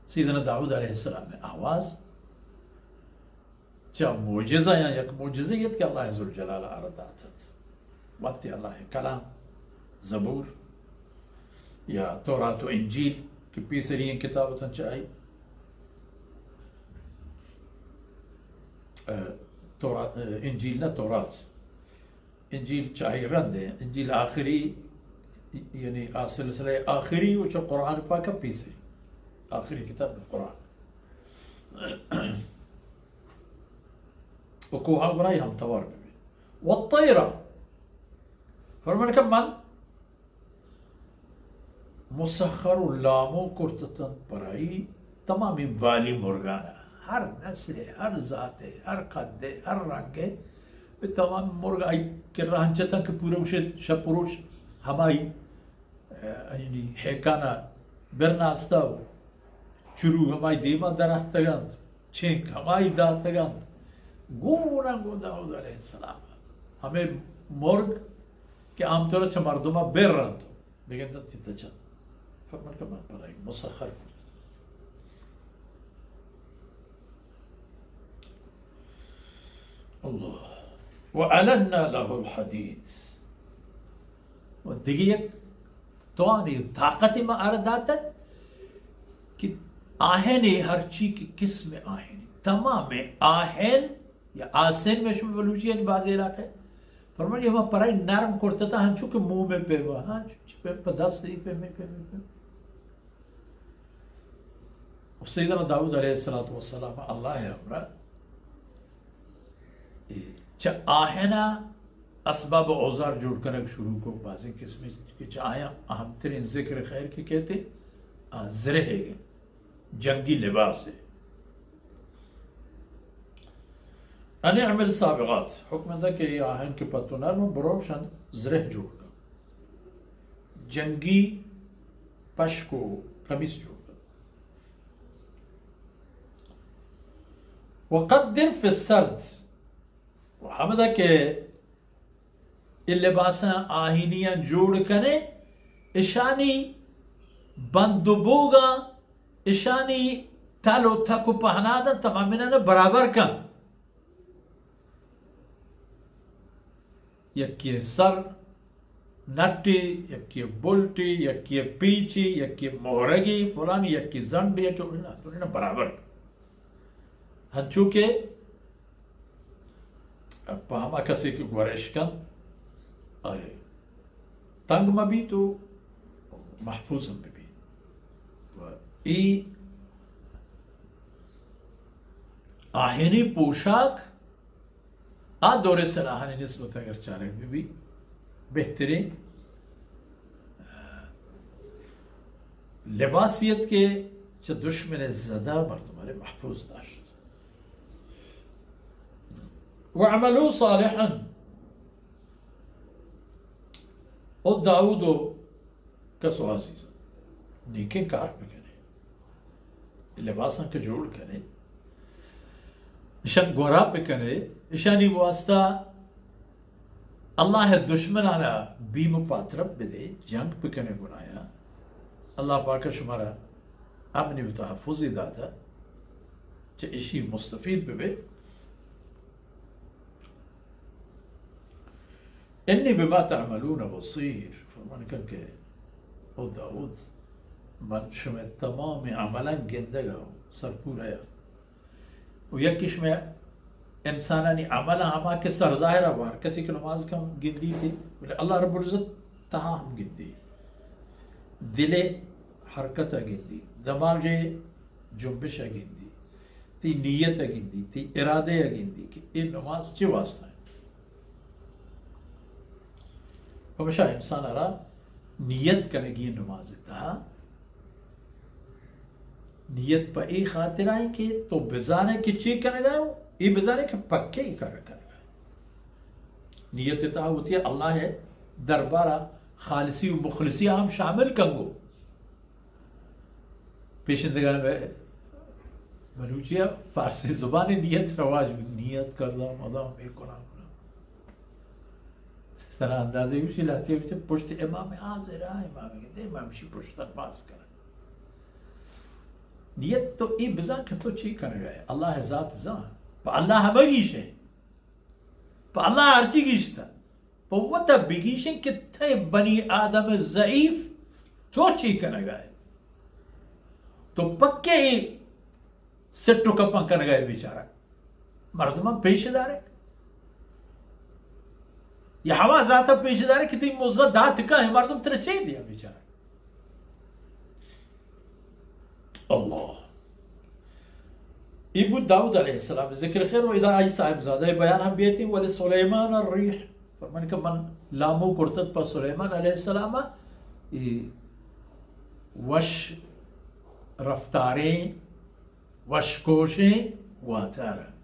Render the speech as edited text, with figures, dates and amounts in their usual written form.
سیدنا داؤد علیہ السلام میں آواز چا معجزہ یا یک معجزیت کہ اللہ عز الجلال آرداتت وقتی اللہ کلام زبور یا تورات و انجیل کہ پیسرین کتابتاً چاہی انجیل نہ تورات انجیل چاہی رند ہے انجیل آخری یعنی سلسلہ آخری وچا قرآن پاکا پیسری آخری کتاب قرآن وکوها گناہی ہم توار بھی والطیرہ فرمان کہ من مسخر لامو کرتتن پرائی تمامی بالی مرگانا ہر نسل ہر ذات ہر قد ہر رنگ تمام مرغ آئی کہ رہنچتاں کہ پورے وشے شپروش ہمائی یعنی ہیکانا برناستاو چرو ہمائی دیما درہ تگند چھنک ہمائی دا تگند گونا گو داؤد علیہ السلام ہمیں مرغ کہ عام طور اچھا مردمہ بیر رہن تو لیکن تا تیتا چند فرمان کا من پر آئی مسخر اللہ وَأَلَنَّا لَهُ الْحَدِيدِ و دیگه یک توانی طاقت ما ارداتت کہ آہنی ہر چی کی قسم آہنی تمام آہن یا آسن میں شما بلوچی یعنی بعض علاقے فرمان یہ ہمیں پرائی نرم کرتا تھا ہنچو کہ منہ میں پیوا پہ دس سی پہ میں سیدنا داؤد علیہ السلام اللہ ہے ہمرا چا آہنا اسباب و اوزار جوڑ کر شروع کو بازی قسم کی چاہیاں اہم ترین ذکر خیر کی کہتے زرہ ہے جنگی لباس ہے ان اعمل سابقات حکم دا کہ یہ آہن کے پتو نرم بروشن زرہ جوڑ کر جنگی پش کو قمیص جوڑ کر وقدر فی السرد حمدہ کہ یہ لباساں آہینیاں جوڑ کرے اشانی بندبوگا اشانی تلو تھکو پہنا دا تمامنا نے برابر کن یکی سر نٹی یکی بلٹی یکی پیچی یکی مہرگی فلانی یکی زنڈی یکی انہیں برابر ہن چونکہ پہما کسی کی گوارش کن آئے تنگ میں بھی تو محفوظ میں بھی ای آہینی پوشاک دور صلاحانی نسبت اگر چارے میں بھی بہترین لباسیت کے چا دشمن زدہ مردمارے محفوظ داشت وعملو صالحا او داؤدو کسو عزیزا نیکے کار پہ کرے لباساں کے جوڑ کرے اشان گورا پہ کرے اشانی واسطہ اللہ دشمنانا بیم پاترب بدے جنگ پہ کرنے گنایا اللہ پاکر شمارا اپنی و تحفظی داتا چا اشی مستفید بے انی بما تعملون بصیر فرمان کر کے او داؤد من شمع تمام عملا گندگا سرپور ہے و یکیش میں انسانانی عملا ہما کے سر ظاہرہ بار کسی کی نماز کا گندی تھی بلے اللہ رب العزت تہا ہم گندی دل حرکت گندی دماغ جنبش گندی تی نیت گندی تی ارادے گندی کہ یہ نماز چی واسطہ ہے ہمیشہ انسان ارا نیت کرے گی نماز تہا نیت پا ای خاطر آئی کہ تو بزانے کی چی کرنے گئے ہو ای بزانے کہ پکے ہی کر گئے نیت تہا ہوتی ہے اللہ ہے دربارہ خالصی و مخلصی ہم شامل کنگو پیشندگان میں بلوچیہ فارسی زبان نیت رواج بھی نیت کردہ مدام ایک قرآن طرح اندازے اسی لاتی ہے پشت امام حاضر ہے امام کہتے ہیں امام شی پشت نماز کریں نیت تو ای بزن که تو چی کنگه الله ذات زن پا الله همه گیشه پا الله هرچی گیشته پا وطا بگیشن که تی بنی آدم ضعیف تو چی کنگه تو پکے ہی سٹو کپن کنگه بیچارہ مردمان پیش داره یا هوا ذاتا پیش داره که تی موزه دات که مردم تر چی دیا بیچارہ اللہ ابو داود علیہ السلام ذکر خیر و اذا آئی صاحب زادہ بیان ہم بیتی ولی سلیمان الریح فرمان کہ من لامو کرتت پا سلیمان علیہ السلام وش رفتاریں وش کوشیں واتارا